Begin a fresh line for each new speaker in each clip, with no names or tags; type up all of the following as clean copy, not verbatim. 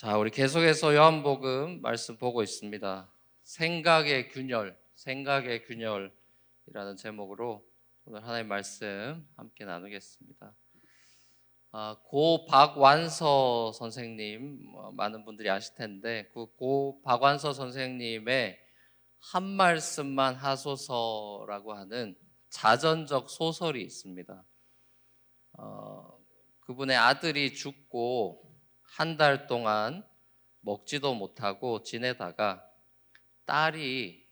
자, 우리 계속해서 요한복음 말씀 보고 있습니다. 생각의 균열이라는 제목으로 오늘 하나님의 말씀 함께 나누겠습니다. 고 박완서 선생님, 많은 분들이 아실 텐데 고 박완서 선생님의 한 말씀만 하소서라고 하는 자전적 소설이 있습니다. 그분의 아들이 죽고 한 달 동안 먹지도 못하고 지내다가 딸이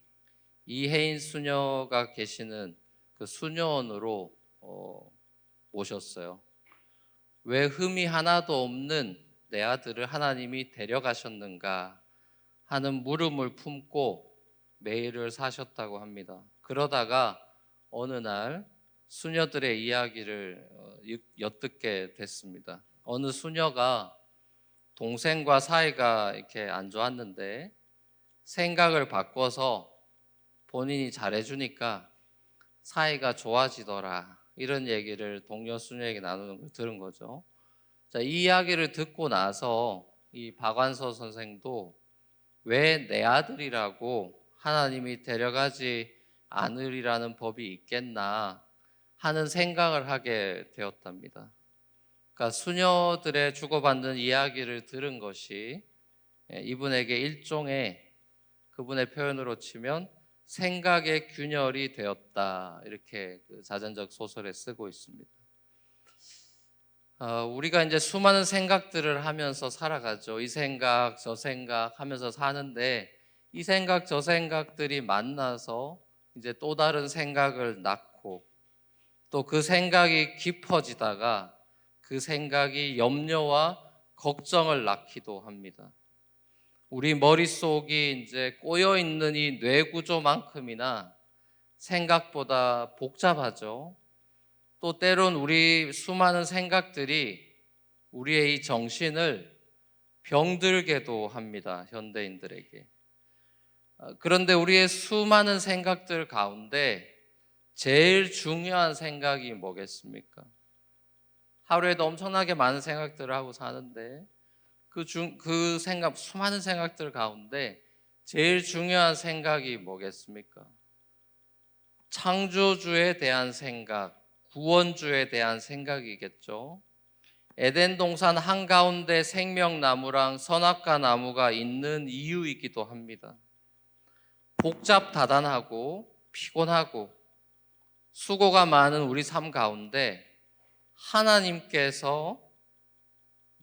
이혜인 수녀가 계시는 그 수녀원으로 오셨어요. 왜 흠이 하나도 없는 내 아들을 하나님이 데려가셨는가 하는 물음을 품고 매일을 사셨다고 합니다. 그러다가 어느 날 수녀들의 이야기를 엿듣게 됐습니다. 어느 수녀가 동생과 사이가 이렇게 안 좋았는데 생각을 바꿔서 본인이 잘해주니까 사이가 좋아지더라, 이런 얘기를 동료 수녀에게 나누는 걸 들은 거죠. 자, 이 이야기를 듣고 나서 이 박완서 선생도 왜 내 아들이라고 하나님이 데려가지 않으리라는 법이 있겠나 하는 생각을 하게 되었답니다. 그러니까 수녀들의 주고받는 이야기를 들은 것이 이분에게 일종의, 그분의 표현으로 치면 생각의 균열이 되었다, 이렇게 그 자전적 소설에 쓰고 있습니다. 우리가 이제 수많은 생각들을 하면서 살아가죠. 이 생각 저 생각 하면서 사는데 이 생각 저 생각들이 만나서 이제 또 다른 생각을 낳고 또 그 생각이 깊어지다가 그 생각이 염려와 걱정을 낳기도 합니다. 우리 머릿속이 이제 꼬여 있는 이 뇌 구조만큼이나 생각보다 복잡하죠. 또 때론 우리 수많은 생각들이 우리의 이 정신을 병들게도 합니다, 현대인들에게. 그런데 우리의 수많은 생각들 가운데 제일 중요한 생각이 뭐겠습니까? 하루에도 엄청나게 많은 생각들을 하고 사는데 그 생각, 수많은 생각들 가운데 제일 중요한 생각이 뭐겠습니까? 창조주에 대한 생각, 구원주에 대한 생각이겠죠. 에덴 동산 한가운데 생명나무랑 선악과 나무가 있는 이유이기도 합니다. 복잡다단하고 피곤하고 수고가 많은 우리 삶 가운데 하나님께서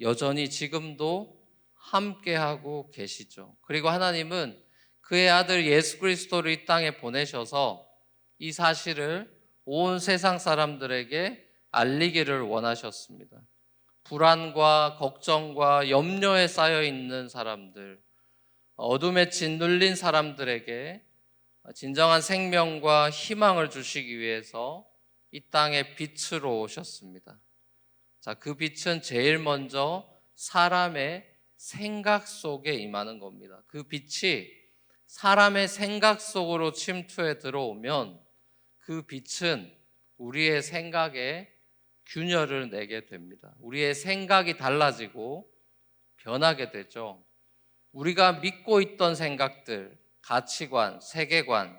여전히 지금도 함께하고 계시죠. 그리고 하나님은 그의 아들 예수 그리스도를 이 땅에 보내셔서 이 사실을 온 세상 사람들에게 알리기를 원하셨습니다. 불안과 걱정과 염려에 쌓여 있는 사람들, 어둠에 짓눌린 사람들에게 진정한 생명과 희망을 주시기 위해서 이 땅에 빛으로 오셨습니다. 자, 그 빛은 제일 먼저 사람의 생각 속에 임하는 겁니다. 그 빛이 사람의 생각 속으로 침투해 들어오면 그 빛은 우리의 생각에 균열을 내게 됩니다. 우리의 생각이 달라지고 변하게 되죠. 우리가 믿고 있던 생각들, 가치관, 세계관,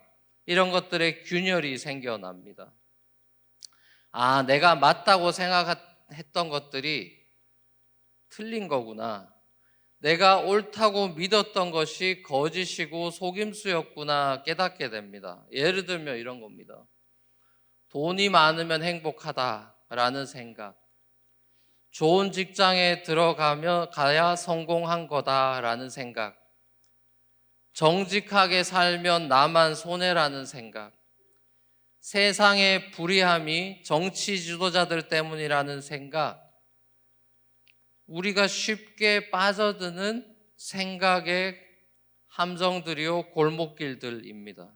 이런 것들의 균열이 생겨납니다. 내가 맞다고 생각했던 것들이 틀린 거구나. 내가 옳다고 믿었던 것이 거짓이고 속임수였구나 깨닫게 됩니다. 예를 들면 이런 겁니다. 돈이 많으면 행복하다라는 생각, 좋은 직장에 가야 성공한 거다라는 생각, 정직하게 살면 나만 손해라는 생각, 세상의 불의함이 정치 지도자들 때문이라는 생각, 우리가 쉽게 빠져드는 생각의 함정들이요, 골목길들입니다.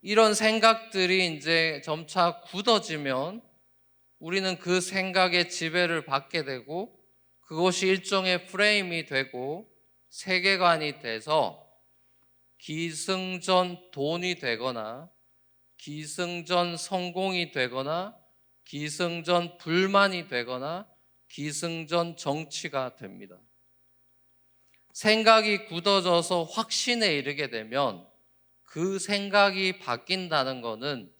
이런 생각들이 이제 점차 굳어지면 우리는 그 생각의 지배를 받게 되고 그것이 일종의 프레임이 되고 세계관이 돼서 기승전 돈이 되거나 기승전 성공이 되거나 기승전 불만이 되거나 기승전 정치가 됩니다. 생각이 굳어져서 확신에 이르게 되면 그 생각이 바뀐다는 것은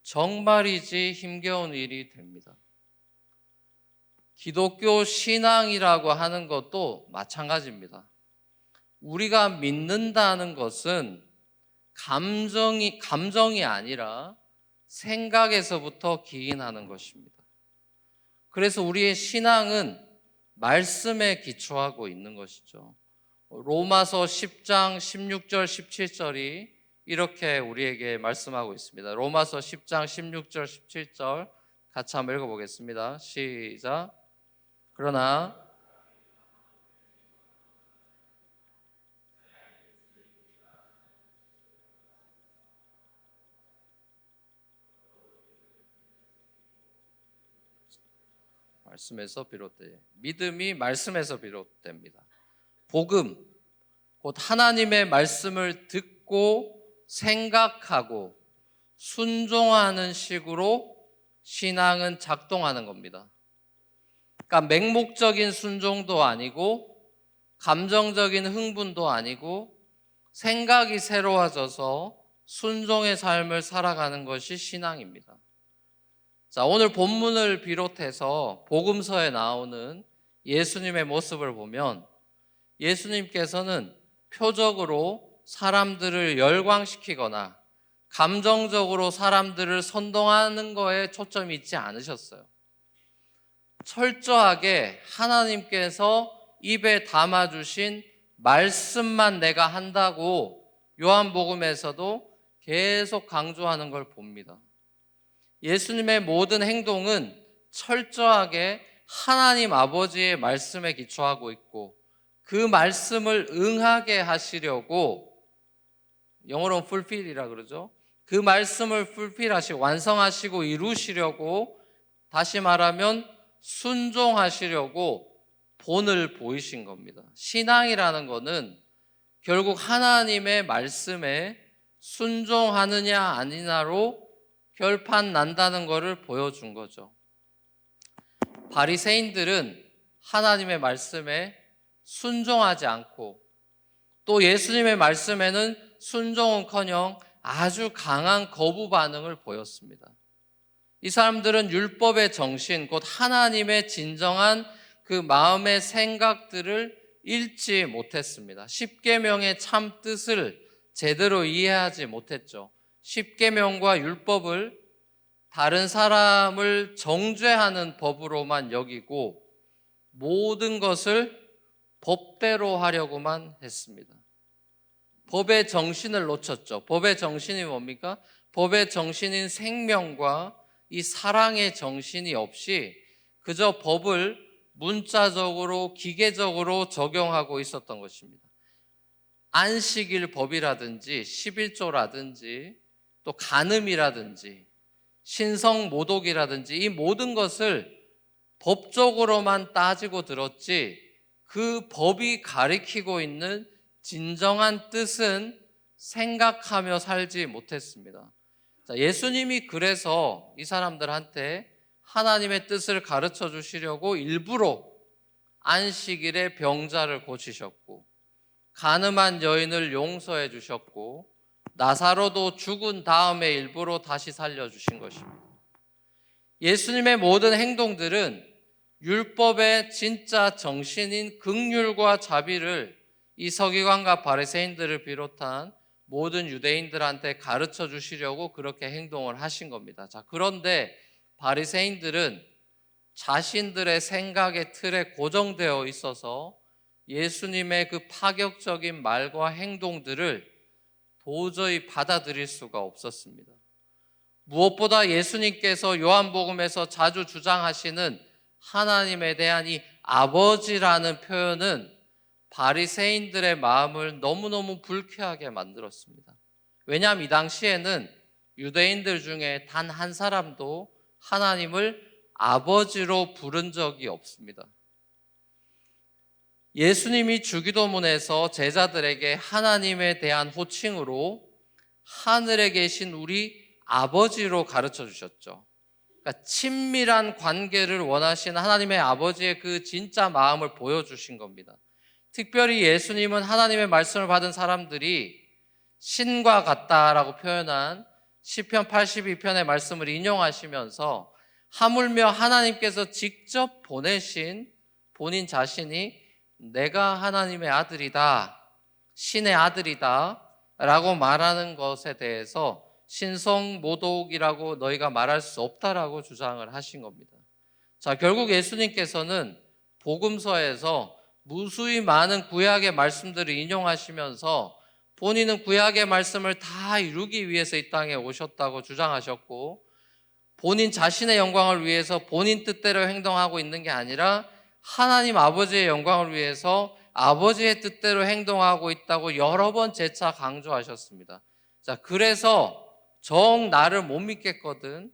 정말이지 힘겨운 일이 됩니다. 기독교 신앙이라고 하는 것도 마찬가지입니다. 우리가 믿는다는 것은 감정이 아니라 생각에서부터 기인하는 것입니다. 그래서 우리의 신앙은 말씀에 기초하고 있는 것이죠. 로마서 10장 16절 17절이 이렇게 우리에게 말씀하고 있습니다. 로마서 10장 16절 17절 같이 한번 읽어보겠습니다. 시작. 그러나 말씀에서 비롯돼 믿음이 말씀에서 비롯됩니다. 복음, 곧 하나님의 말씀을 듣고 생각하고 순종하는 식으로 신앙은 작동하는 겁니다. 그러니까 맹목적인 순종도 아니고 감정적인 흥분도 아니고 생각이 새로워져서 순종의 삶을 살아가는 것이 신앙입니다. 자, 오늘 본문을 비롯해서 복음서에 나오는 예수님의 모습을 보면 예수님께서는 표적으로 사람들을 열광시키거나 감정적으로 사람들을 선동하는 거에 초점이 있지 않으셨어요. 철저하게 하나님께서 입에 담아주신 말씀만 내가 한다고 요한복음에서도 계속 강조하는 걸 봅니다. 예수님의 모든 행동은 철저하게 하나님 아버지의 말씀에 기초하고 있고 그 말씀을 응하게 하시려고, 영어로는 fulfill이라 그러죠. 그 말씀을 fulfill하시고 완성하시고 이루시려고, 다시 말하면 순종하시려고 본을 보이신 겁니다. 신앙이라는 것은 결국 하나님의 말씀에 순종하느냐 아니냐로 결판 난다는 것을 보여준 거죠. 바리새인들은 하나님의 말씀에 순종하지 않고 또 예수님의 말씀에는 순종은커녕 아주 강한 거부 반응을 보였습니다. 이 사람들은 율법의 정신, 곧 하나님의 진정한 그 마음의 생각들을 읽지 못했습니다. 십계명의 참 뜻을 제대로 이해하지 못했죠. 십계명과 율법을 다른 사람을 정죄하는 법으로만 여기고 모든 것을 법대로 하려고만 했습니다. 법의 정신을 놓쳤죠. 법의 정신이 뭡니까? 법의 정신인 생명과 이 사랑의 정신이 없이 그저 법을 문자적으로 기계적으로 적용하고 있었던 것입니다. 안식일 법이라든지 11조라든지 또 간음이라든지 신성모독이라든지 이 모든 것을 법적으로만 따지고 들었지 그 법이 가리키고 있는 진정한 뜻은 생각하며 살지 못했습니다. 자, 예수님이 그래서 이 사람들한테 하나님의 뜻을 가르쳐 주시려고 일부러 안식일에 병자를 고치셨고 간음한 여인을 용서해 주셨고 나사로도 죽은 다음에 일부러 다시 살려주신 것입니다. 예수님의 모든 행동들은 율법의 진짜 정신인 긍휼과 자비를 이 서기관과 바리새인들을 비롯한 모든 유대인들한테 가르쳐 주시려고 그렇게 행동을 하신 겁니다. 자, 그런데 바리새인들은 자신들의 생각의 틀에 고정되어 있어서 예수님의 그 파격적인 말과 행동들을 도저히 받아들일 수가 없었습니다. 무엇보다 예수님께서 요한복음에서 자주 주장하시는 하나님에 대한 이 아버지라는 표현은 바리새인들의 마음을 너무너무 불쾌하게 만들었습니다. 왜냐하면 이 당시에는 유대인들 중에 단 한 사람도 하나님을 아버지로 부른 적이 없습니다. 예수님이 주기도문에서 제자들에게 하나님에 대한 호칭으로 하늘에 계신 우리 아버지로 가르쳐 주셨죠. 그러니까 친밀한 관계를 원하시는 하나님의 아버지의 그 진짜 마음을 보여주신 겁니다. 특별히 예수님은 하나님의 말씀을 받은 사람들이 신과 같다라고 표현한 시편 82편의 말씀을 인용하시면서 하물며 하나님께서 직접 보내신 본인 자신이 내가 하나님의 아들이다, 신의 아들이다 라고 말하는 것에 대해서 신성모독이라고 너희가 말할 수 없다라고 주장을 하신 겁니다. 자, 결국 예수님께서는 복음서에서 무수히 많은 구약의 말씀들을 인용하시면서 본인은 구약의 말씀을 다 이루기 위해서 이 땅에 오셨다고 주장하셨고, 본인 자신의 영광을 위해서 본인 뜻대로 행동하고 있는 게 아니라 하나님 아버지의 영광을 위해서 아버지의 뜻대로 행동하고 있다고 여러 번 재차 강조하셨습니다. 자, 그래서 정 나를 못 믿겠거든,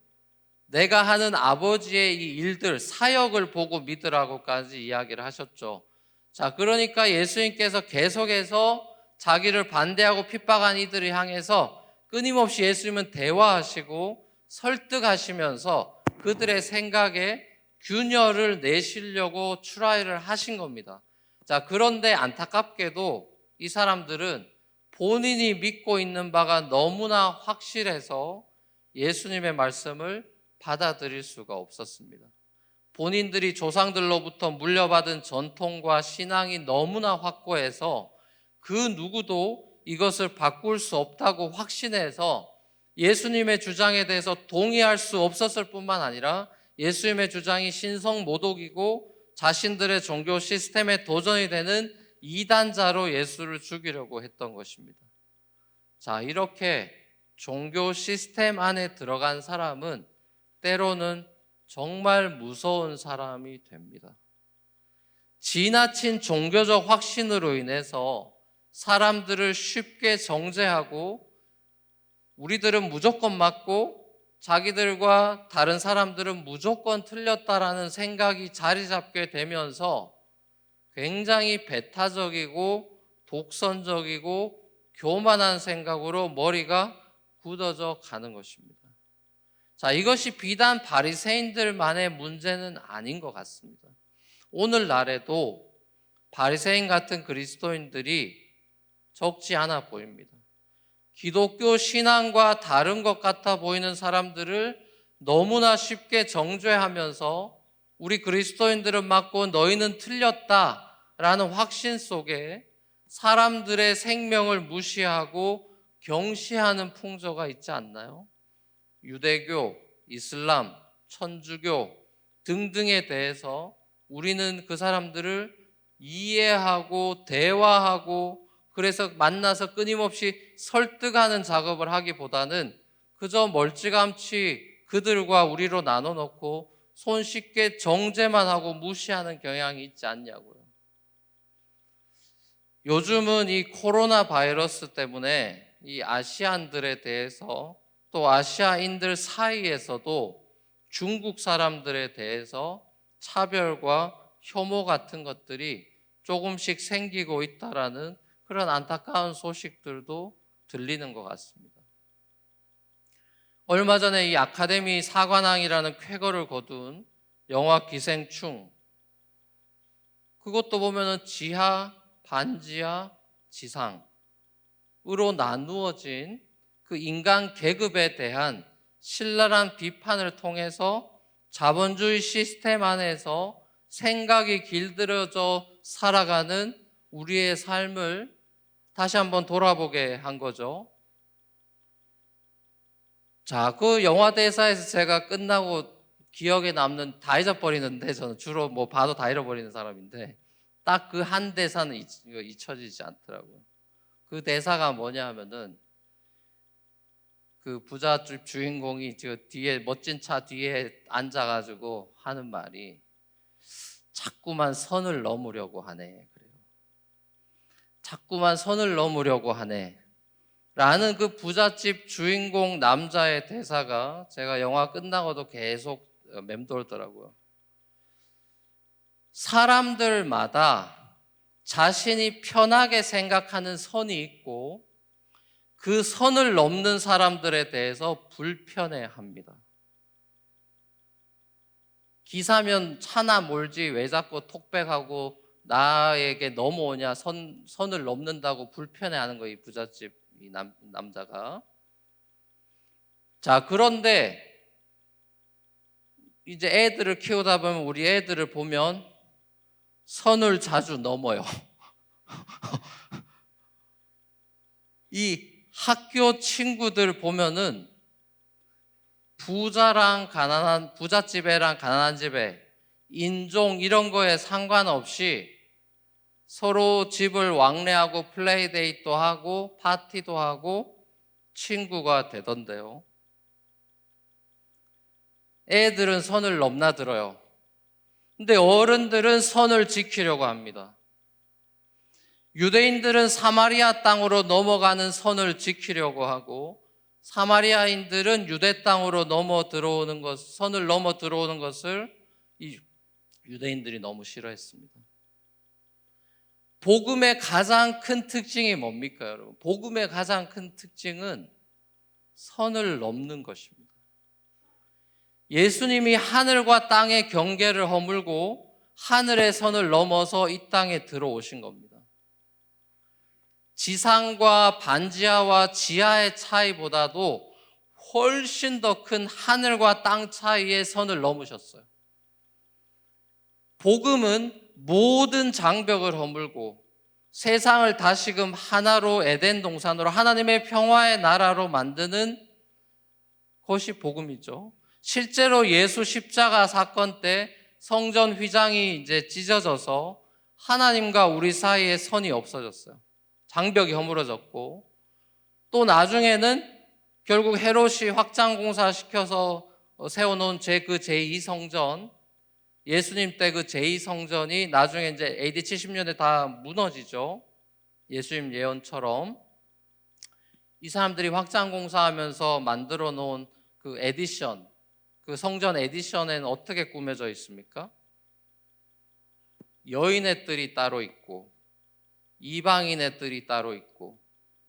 내가 하는 아버지의 이 일들, 사역을 보고 믿으라고까지 이야기를 하셨죠. 자, 그러니까 예수님께서 계속해서 자기를 반대하고 핍박한 이들을 향해서 끊임없이 예수님은 대화하시고 설득하시면서 그들의 생각에 균열을 내시려고 트라이를 하신 겁니다. 자, 그런데 안타깝게도 이 사람들은 본인이 믿고 있는 바가 너무나 확실해서 예수님의 말씀을 받아들일 수가 없었습니다. 본인들이 조상들로부터 물려받은 전통과 신앙이 너무나 확고해서 그 누구도 이것을 바꿀 수 없다고 확신해서 예수님의 주장에 대해서 동의할 수 없었을 뿐만 아니라 예수님의 주장이 신성모독이고 자신들의 종교 시스템에 도전이 되는 이단자로 예수를 죽이려고 했던 것입니다. 자, 이렇게 종교 시스템 안에 들어간 사람은 때로는 정말 무서운 사람이 됩니다. 지나친 종교적 확신으로 인해서 사람들을 쉽게 정죄하고 우리들은 무조건 맞고 자기들과 다른 사람들은 무조건 틀렸다라는 생각이 자리 잡게 되면서 굉장히 배타적이고 독선적이고 교만한 생각으로 머리가 굳어져 가는 것입니다. 자, 이것이 비단 바리새인들만의 문제는 아닌 것 같습니다. 오늘날에도 바리새인 같은 그리스도인들이 적지 않아 보입니다. 기독교 신앙과 다른 것 같아 보이는 사람들을 너무나 쉽게 정죄하면서 우리 그리스도인들은 맞고 너희는 틀렸다라는 확신 속에 사람들의 생명을 무시하고 경시하는 풍조가 있지 않나요? 유대교, 이슬람, 천주교 등등에 대해서 우리는 그 사람들을 이해하고 대화하고 그래서 만나서 끊임없이 설득하는 작업을 하기보다는 그저 멀찌감치 그들과 우리로 나눠놓고 손쉽게 정죄만 하고 무시하는 경향이 있지 않냐고요. 요즘은 이 코로나 바이러스 때문에 이 아시안들에 대해서 또 아시아인들 사이에서도 중국 사람들에 대해서 차별과 혐오 같은 것들이 조금씩 생기고 있다라는 그런 안타까운 소식들도 들리는 것 같습니다. 얼마 전에 이 아카데미 사관왕이라는 쾌거를 거둔 영화 기생충, 그것도 보면은 지하, 반지하, 지상으로 나누어진 그 인간 계급에 대한 신랄한 비판을 통해서 자본주의 시스템 안에서 생각이 길들여져 살아가는 우리의 삶을 다시 한번 돌아보게 한 거죠. 자, 그 영화 대사에서 제가 끝나고 기억에 남는, 다 잊어버리는데 저는 주로 뭐 봐도 다 잃어버리는 사람인데 딱 그 한 대사는 잊혀지지 않더라고요. 그 대사가 뭐냐 하면은 그 부잣집 주인공이 저 뒤에 멋진 차 뒤에 앉아가지고 하는 말이 자꾸만 선을 넘으려고 하네. 그래요. 자꾸만 선을 넘으려고 하네. 라는 그 부잣집 주인공 남자의 대사가 제가 영화 끝나고도 계속 맴돌더라고요. 사람들마다 자신이 편하게 생각하는 선이 있고 그 선을 넘는 사람들에 대해서 불편해합니다. 기사면 차나 몰지 왜 자꾸 톡백하고 나에게 넘어오냐, 선을 넘는다고 불편해하는 거예요, 이 부잣집 이 남자가. 자, 그런데 이제 애들을 키우다 보면 우리 애들을 보면 선을 자주 넘어요. 이 학교 친구들 보면은 부잣집 애랑 가난한 집 애, 인종 이런 거에 상관없이 서로 집을 왕래하고 플레이데이트도 하고 파티도 하고 친구가 되던데요. 애들은 선을 넘나들어요. 근데 어른들은 선을 지키려고 합니다. 유대인들은 사마리아 땅으로 넘어가는 선을 지키려고 하고, 사마리아인들은 유대 땅으로 선을 넘어 들어오는 것을 이 유대인들이 너무 싫어했습니다. 복음의 가장 큰 특징이 뭡니까, 여러분? 복음의 가장 큰 특징은 선을 넘는 것입니다. 예수님이 하늘과 땅의 경계를 허물고 하늘의 선을 넘어서 이 땅에 들어오신 겁니다. 지상과 반지하와 지하의 차이보다도 훨씬 더 큰 하늘과 땅 차이의 선을 넘으셨어요. 복음은 모든 장벽을 허물고 세상을 다시금 하나로 에덴 동산으로 하나님의 평화의 나라로 만드는 것이 복음이죠. 실제로 예수 십자가 사건 때 성전 휘장이 이제 찢어져서 하나님과 우리 사이에 선이 없어졌어요. 장벽이 허물어졌고, 또 나중에는 결국 헤롯이 확장 공사시켜서 세워놓은 그 제2성전, 예수님 때 그 제2성전이 나중에 이제 AD 70년에 다 무너지죠. 예수님 예언처럼. 이 사람들이 확장 공사하면서 만들어 놓은 그 에디션, 그 성전 에디션에는 어떻게 꾸며져 있습니까? 여인의 뜰이 따로 있고, 이방인의 뜰이 따로 있고,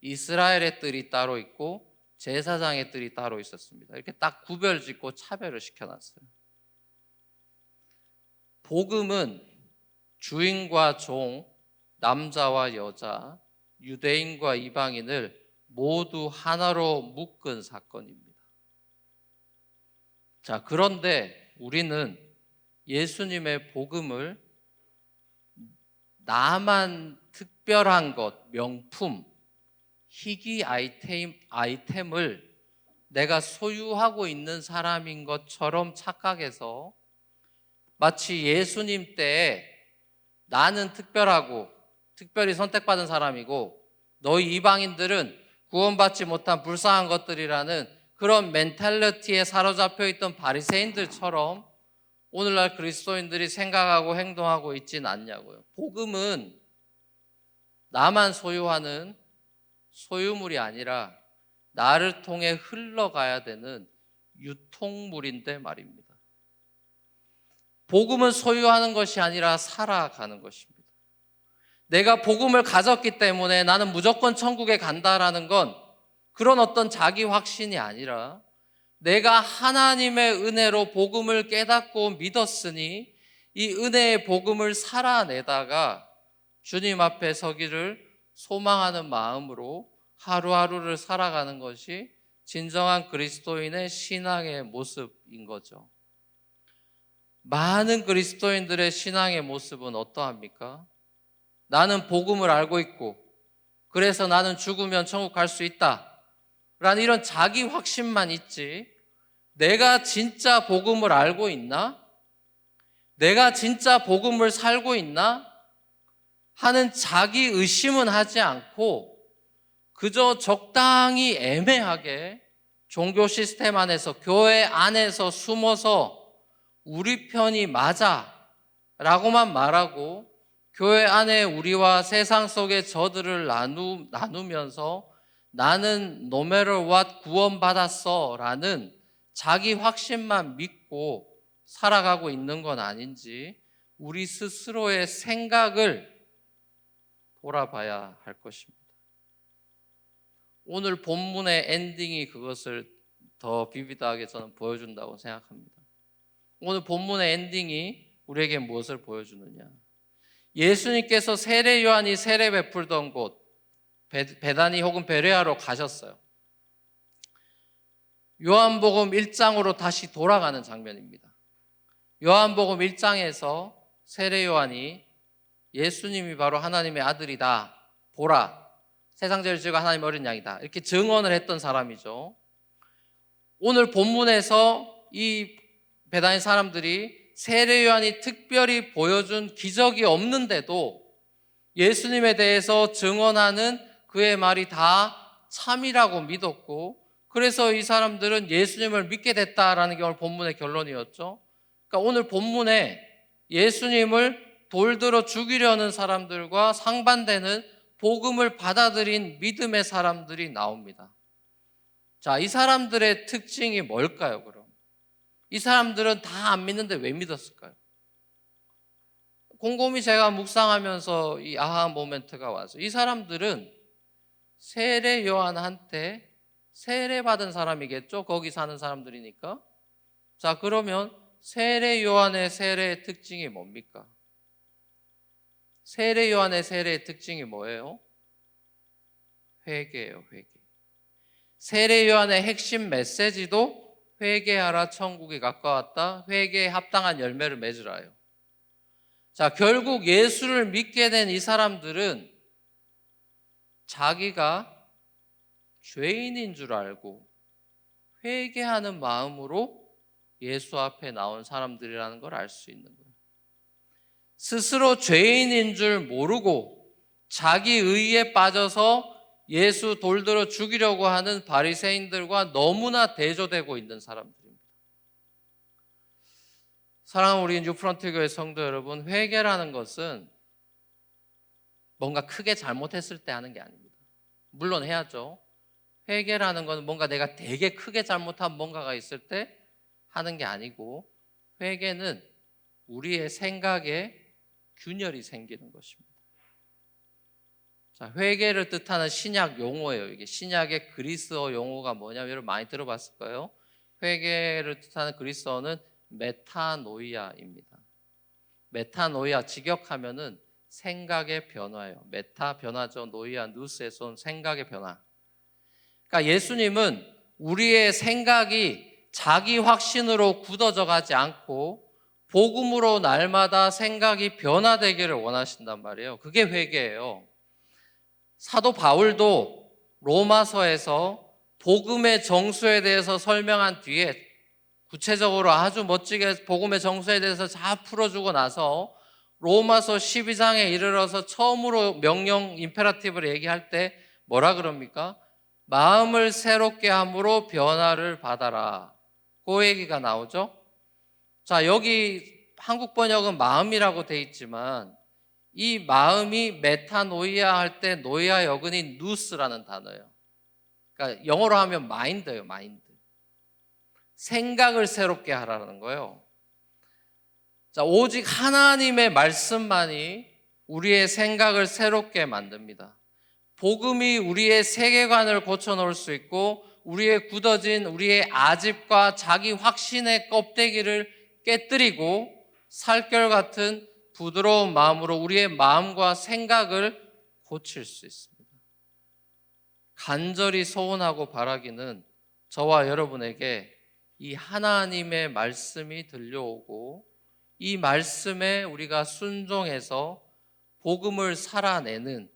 이스라엘의 뜰이 따로 있고, 제사장의 뜰이 따로 있었습니다. 이렇게 딱 구별짓고 차별을 시켜놨어요. 복음은 주인과 종, 남자와 여자, 유대인과 이방인을 모두 하나로 묶은 사건입니다. 자, 그런데 우리는 예수님의 복음을 나만 특별한 것, 명품, 희귀 아이템을 내가 소유하고 있는 사람인 것처럼 착각해서 마치 예수님 때 나는 특별하고 특별히 선택받은 사람이고 너희 이방인들은 구원받지 못한 불쌍한 것들이라는 그런 멘탈리티에 사로잡혀 있던 바리새인들처럼 오늘날 그리스도인들이 생각하고 행동하고 있지는 않냐고요. 복음은 나만 소유하는 소유물이 아니라 나를 통해 흘러가야 되는 유통물인데 말입니다. 복음은 소유하는 것이 아니라 살아가는 것입니다. 내가 복음을 가졌기 때문에 나는 무조건 천국에 간다라는 건 그런 어떤 자기 확신이 아니라 내가 하나님의 은혜로 복음을 깨닫고 믿었으니 이 은혜의 복음을 살아내다가 주님 앞에 서기를 소망하는 마음으로 하루하루를 살아가는 것이 진정한 그리스도인의 신앙의 모습인 거죠. 많은 그리스도인들의 신앙의 모습은 어떠합니까? 나는 복음을 알고 있고 그래서 나는 죽으면 천국 갈 수 있다 라는 이런 자기 확신만 있지, 내가 진짜 복음을 알고 있나? 내가 진짜 복음을 살고 있나? 하는 자기 의심은 하지 않고 그저 적당히 애매하게 종교 시스템 안에서, 교회 안에서 숨어서 우리 편이 맞아 라고만 말하고 교회 안에 우리와 세상 속의 저들을 나누면서 나는 no matter what 구원받았어 라는 자기 확신만 믿고 살아가고 있는 건 아닌지 우리 스스로의 생각을 돌아봐야 할 것입니다. 오늘 본문의 엔딩이 그것을 더 비비드하게 저는 보여준다고 생각합니다. 오늘 본문의 엔딩이 우리에게 무엇을 보여주느냐? 예수님께서 세례 요한이 세례 베풀던 곳 베다니 혹은 베레아로 가셨어요. 요한복음 1장으로 다시 돌아가는 장면입니다. 요한복음 1장에서 세례 요한이 예수님이 바로 하나님의 아들이다, 보라, 세상 죄를 지고 하나님의 어린 양이다, 이렇게 증언을 했던 사람이죠. 오늘 본문에서 이 베다니 사람들이 세례 요한이 특별히 보여준 기적이 없는데도 예수님에 대해서 증언하는 그의 말이 다 참이라고 믿었고, 그래서 이 사람들은 예수님을 믿게 됐다라는 게 오늘 본문의 결론이었죠. 그러니까 오늘 본문에 예수님을 돌들어 죽이려는 사람들과 상반되는 복음을 받아들인 믿음의 사람들이 나옵니다. 자, 이 사람들의 특징이 뭘까요, 그럼? 이 사람들은 다 안 믿는데 왜 믿었을까요? 곰곰이 제가 묵상하면서 이 아하 모멘트가 와서, 이 사람들은 세례 요한한테 세례받은 사람이겠죠? 거기 사는 사람들이니까. 자, 그러면 세례 요한의 세례의 특징이 뭡니까? 세례 요한의 세례의 특징이 뭐예요? 회개예요, 회개. 세례 요한의 핵심 메시지도 회개하라, 천국이 가까웠다, 회개에 합당한 열매를 맺으라요. 자, 결국 예수를 믿게 된 이 사람들은 자기가 죄인인 줄 알고 회개하는 마음으로 예수 앞에 나온 사람들이라는 걸 알 수 있는 거예요. 스스로 죄인인 줄 모르고 자기 의에 빠져서 예수 돌들어 죽이려고 하는 바리새인들과 너무나 대조되고 있는 사람들입니다. 사랑하는 우리 뉴프런트 교회 성도 여러분, 회개라는 것은 뭔가 크게 잘못했을 때 하는 게 아닙니다. 물론 해야죠. 회개라는 것은 뭔가 내가 되게 크게 잘못한 뭔가가 있을 때 하는 게 아니고, 회개는 우리의 생각에 균열이 생기는 것입니다. 자, 회개를 뜻하는 신약 용어예요. 이게 신약의 그리스어 용어가 뭐냐면, 여러분 많이 들어봤을 거예요. 회개를 뜻하는 그리스어는 메타노이아입니다. 메타노이아 직역하면은 생각의 변화예요. 메타 변화죠. 노이아 누스에서 온 생각의 변화. 그러니까 예수님은 우리의 생각이 자기 확신으로 굳어져 가지 않고 복음으로 날마다 생각이 변화되기를 원하신단 말이에요. 그게 회개예요. 사도 바울도 로마서에서 복음의 정수에 대해서 설명한 뒤에 구체적으로 아주 멋지게 복음의 정수에 대해서 다 풀어주고 나서 로마서 12장에 이르러서 처음으로 명령 임페라티브를 얘기할 때 뭐라 그럽니까? 마음을 새롭게 함으로 변화를 받아라. 그 얘기가 나오죠. 자, 여기 한국 번역은 마음이라고 돼 있지만 이 마음이 메타노이아 할 때 노이아 여근이 누스라는 단어예요. 그러니까 영어로 하면 마인드예요, 마인드. 생각을 새롭게 하라는 거예요. 자, 오직 하나님의 말씀만이 우리의 생각을 새롭게 만듭니다. 복음이 우리의 세계관을 고쳐놓을 수 있고 우리의 굳어진 우리의 아집과 자기 확신의 껍데기를 깨뜨리고 살결 같은 부드러운 마음으로 우리의 마음과 생각을 고칠 수 있습니다. 간절히 소원하고 바라기는 저와 여러분에게 이 하나님의 말씀이 들려오고 이 말씀에 우리가 순종해서 복음을 살아내는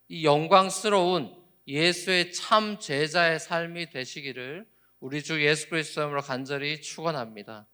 이 영광스러운 예수의 참 제자의 삶이 되시기를 우리 주 예수 그리스도로 간절히 축원합니다.